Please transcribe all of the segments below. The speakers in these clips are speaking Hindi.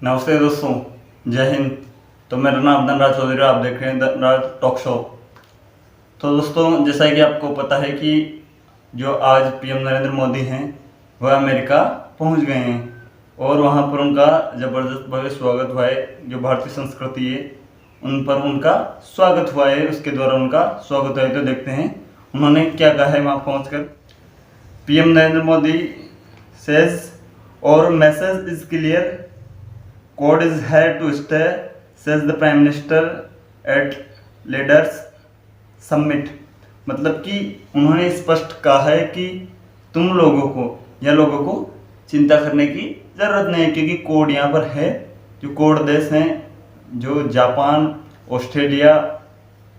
नमस्ते दोस्तों, जय हिंद। तो मेरा नाम धनराज चौधरी, आप देख रहे हैं धनराज टॉक शो। तो दोस्तों, जैसा कि आपको पता है कि जो आज पीएम नरेंद्र मोदी हैं वह अमेरिका पहुंच गए हैं और वहां पर उनका ज़बरदस्त भव्य स्वागत हुआ है। जो भारतीय संस्कृति है उन पर उनका स्वागत हुआ है, उसके द्वारा उनका स्वागत हुआ है। तो देखते हैं उन्होंने क्या कहा है वहाँ पहुँच। पीएम नरेंद्र मोदी सेज और message is clear, code is here to stay, says the Prime Minister at Leaders Summit। मतलब कि उन्होंने स्पष्ट कहा है कि तुम लोगों को चिंता करने की ज़रूरत नहीं है, क्योंकि कोड यहाँ पर है। जो कोड देश हैं, जो जापान, ऑस्ट्रेलिया,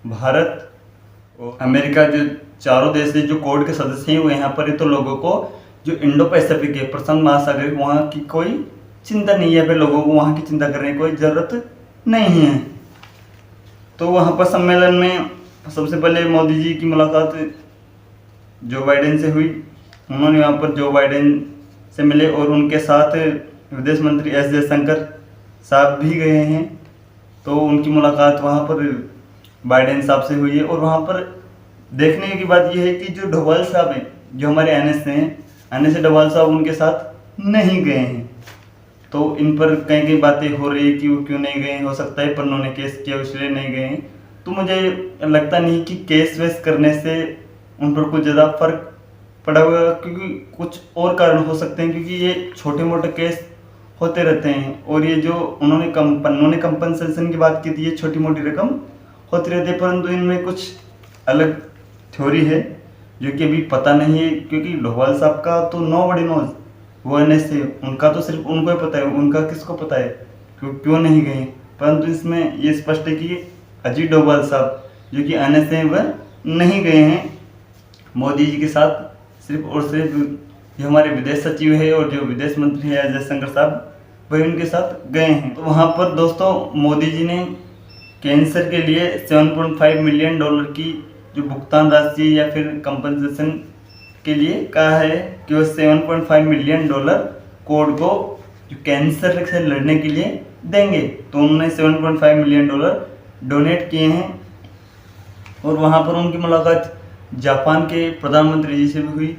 भारत और अमेरिका, जो चारों देश हैं जो कोड के सदस्य हैं वो यहाँ पर है। तो लोगों को जो इंडो पैसिफिक है, प्रशांत महासागर, वहाँ की कोई चिंता नहीं है। फिर लोगों को वहाँ की चिंता करने की कोई ज़रूरत नहीं है। तो वहाँ पर सम्मेलन में सबसे पहले मोदी जी की मुलाकात जो बाइडेन से हुई। उन्होंने वहाँ पर जो बाइडेन से मिले और उनके साथ विदेश मंत्री एस जयशंकर साहब भी गए हैं। तो उनकी मुलाकात वहाँ पर बाइडेन साहब से हुई है। और वहाँ पर देखने की बात यह है कि जो डोभाल साहब हैं, जो हमारे एनएस डोभाल साहब, उनके साथ नहीं गए हैं। तो इन पर कई बातें हो रही है कि वो क्यों नहीं गए। हो सकता है पर उन्होंने केस किया इसलिए नहीं गए। तो मुझे लगता नहीं कि केस वेस करने से उन पर कुछ ज़्यादा फर्क पड़ा होगा, क्योंकि कुछ और कारण हो सकते हैं। क्योंकि ये छोटे मोटे केस होते रहते हैं और ये जो उन्होंने कंपनसेशन की बात की थी, ये छोटी मोटी रकम होती रहती है। परंतु इनमें कुछ अलग थ्योरी है जो कि अभी पता नहीं है। क्योंकि डोभाल साहब का तो नोबडी नोज, वो एनएस से, उनका तो सिर्फ उनको ही पता है, उनका किसको पता है क्यों नहीं गए। परंतु इसमें ये स्पष्ट है कि अजीत डोभाल साहब जो कि एनएस से, वह नहीं गए हैं मोदी जी के साथ। सिर्फ और सिर्फ जो हमारे विदेश सचिव है और जो विदेश मंत्री है जयशंकर साहब, वही उनके साथ गए हैं। तो वहाँ पर दोस्तों मोदी जी ने कैंसर के लिए 7.5 मिलियन डॉलर की जो भुगतान राशि या फिर कंपनसेशन के लिए कहा है कि वो 7.5 मिलियन डॉलर कोड को जो कैंसर से लड़ने के लिए देंगे। तो उन्होंने 7.5 मिलियन डॉलर डोनेट किए हैं। और वहाँ पर उनकी मुलाकात जापान के प्रधानमंत्री जी से भी हुई।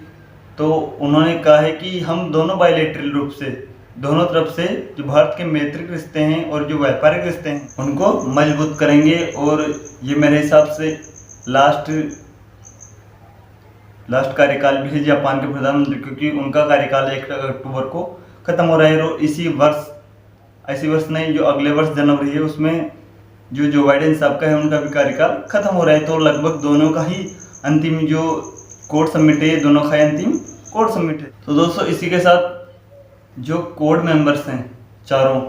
तो उन्होंने कहा है कि हम दोनों बायलैटरल रूप से, दोनों तरफ से जो भारत के मैत्रिक रिश्ते हैं और जो व्यापारिक रिश्ते हैं उनको मजबूत करेंगे। और ये मेरे हिसाब से लास्ट कार्यकाल भी है जापान के प्रधानमंत्री, क्योंकि उनका कार्यकाल 1 अक्टूबर को खत्म हो रहा है। और इसी वर्ष नहीं, जो अगले वर्ष जनवरी है, उसमें जो बाइडेन साहब का है उनका भी कार्यकाल खत्म हो रहा है। तो लगभग दोनों का ही अंतिम जो कोड समिट है, दोनों का ही अंतिम कोड समिट है। तो दोस्तों, इसी के साथ जो कोड मेंबर्स हैं चारों,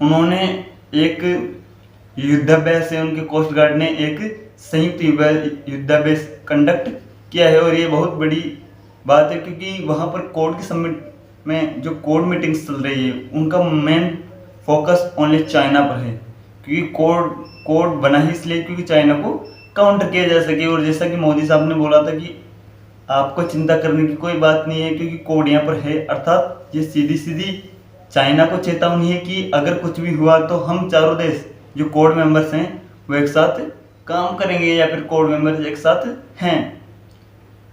उन्होंने एक युद्धाभ्यास है, उनके कोस्ट गार्ड ने एक संयुक्त युद्धाभ्यास कंडक्ट किया है। और ये बहुत बड़ी बात है, क्योंकि वहाँ पर कोड के समिट में जो कोड मीटिंग्स चल रही है उनका मेन फोकस ओनली चाइना पर है। क्योंकि कोड बना ही इसलिए क्योंकि चाइना को काउंटर किया जा सके। और जैसा कि मोदी साहब ने बोला था कि आपको चिंता करने की कोई बात नहीं है, क्योंकि कोड यहाँ पर है। अर्थात ये सीधी चाइना को चेतावनी है कि अगर कुछ भी हुआ तो हम चारों देश जो कोड मेंबर्स हैं वो एक साथ काम करेंगे, या फिर कोड मेंबर्स एक साथ हैं।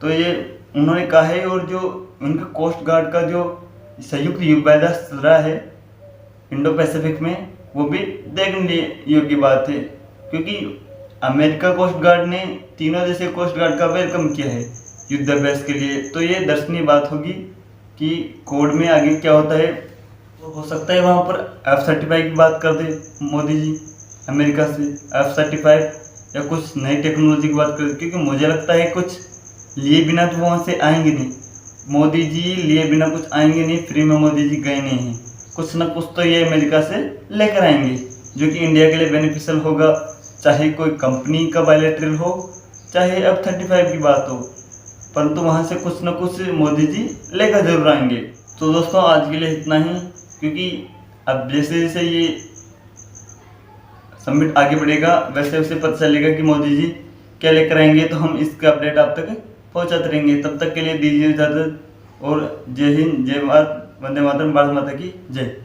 तो ये उन्होंने कहा है। और जो उनके कोस्ट गार्ड का जो संयुक्त युद्धाभ्यास चल रहा है इंडो पैसिफिक में, वो भी देखने योग्य बात है। क्योंकि अमेरिका कोस्ट गार्ड ने तीनों देशों कोस्ट गार्ड का वेलकम किया है युद्धाभ्यास के लिए। तो ये दर्शनीय बात होगी कि कोड में आगे क्या होता है। तो हो सकता है वहाँ पर F-35 की बात कर दे मोदी जी अमेरिका से, F-35 या कुछ नई टेक्नोलॉजी की बात कर दे। क्योंकि मुझे लगता है कुछ लिए बिना तो वहाँ से आएंगे नहीं, मोदी जी लिए बिना कुछ आएंगे नहीं। फ्री में मोदी जी गए नहीं हैं, कुछ ना कुछ तो ये अमेरिका से लेकर आएंगे जो कि इंडिया के लिए बेनिफिशियल होगा। चाहे कोई कंपनी का बायलैटरल हो, चाहे F-35 की बात हो, परंतु वहाँ से कुछ ना कुछ मोदी जी लेकर जरूर आएंगे। तो दोस्तों, आज के लिए इतना ही। क्योंकि अब जैसे जैसे ये समिट आगे बढ़ेगा वैसे वैसे पता चलेगा कि मोदी जी क्या लेकर आएंगे। तो हम इसका अपडेट आप तक पहुंचाते रहेंगे। तब तक के लिए दीजिए इजाज़त। और जय हिंद, जय भारत, वंदे मातरम, भारत माता की जय।